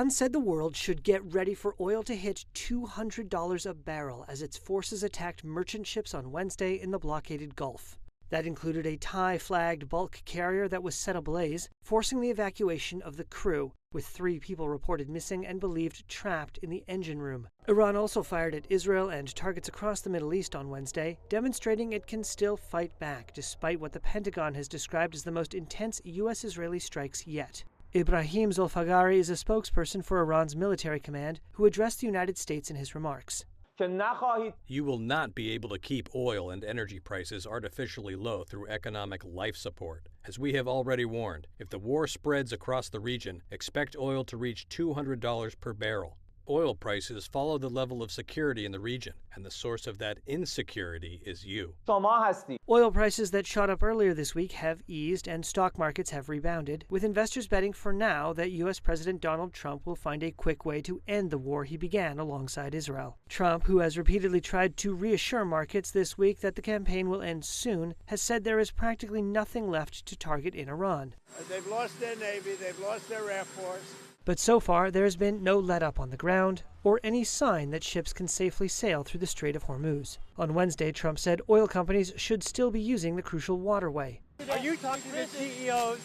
Iran said the world should get ready for oil to hit $200 a barrel as its forces attacked merchant ships on Wednesday in the blockaded Gulf. That included a Thai-flagged bulk carrier that was set ablaze, forcing the evacuation of the crew, with 3 people reported missing and believed trapped in the engine room. Iran also fired at Israel and targets across the Middle East on Wednesday, demonstrating it can still fight back despite what the Pentagon has described as the most intense U.S.-Israeli strikes yet. Ibrahim Zolfagari is a spokesperson for Iran's military command, who addressed the United States in his remarks. You will not be able to keep oil and energy prices artificially low through economic life support. As we have already warned, if the war spreads across the region, expect oil to reach $200 per barrel. Oil prices follow the level of security in the region, and the source of that insecurity is you. Oil prices that shot up earlier this week have eased and stock markets have rebounded, with investors betting for now that U.S. President Donald Trump will find a quick way to end the war he began alongside Israel. Trump, who has repeatedly tried to reassure markets this week that the campaign will end soon, has said there is practically nothing left to target in Iran. They've lost their Navy, they've lost their Air Force. But so far, there has been no let-up on the ground or any sign that ships can safely sail through the Strait of Hormuz. On Wednesday, Trump said oil companies should still be using the crucial waterway. Are you talking to the CEOs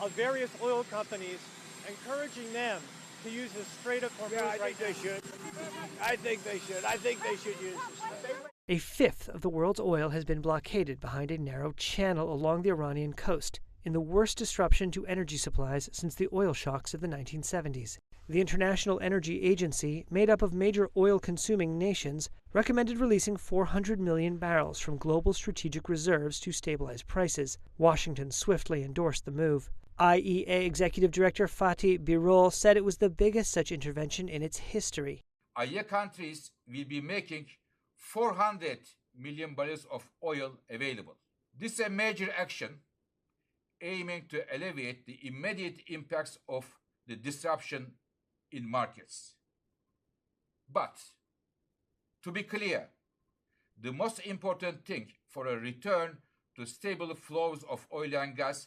of various oil companies, encouraging them to use the Strait of Hormuz? Yeah, I think they should. I think they should use the Strait. A fifth of the world's oil has been blockaded behind a narrow channel along the Iranian coast, in the worst disruption to energy supplies since the oil shocks of the 1970s. The International Energy Agency, made up of major oil-consuming nations, recommended releasing 400 million barrels from global strategic reserves to stabilize prices. Washington swiftly endorsed the move. IEA Executive Director Fatih Birol said it was the biggest such intervention in its history. IEA countries will be making 400 million barrels of oil available. This is a major action aiming to alleviate the immediate impacts of the disruption in markets. But, to be clear, the most important thing for a return to stable flows of oil and gas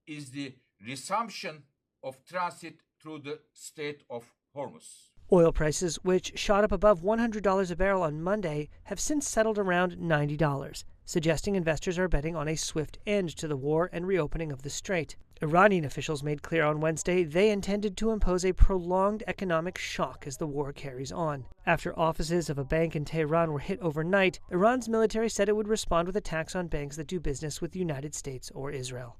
is the resumption of transit through the Strait of Hormuz. Oil prices, which shot up above $100 a barrel on Monday, have since settled around $90, suggesting investors are betting on a swift end to the war and reopening of the strait. Iranian officials made clear on Wednesday they intended to impose a prolonged economic shock as the war carries on. After offices of a bank in Tehran were hit overnight, Iran's military said it would respond with attacks on banks that do business with the United States or Israel.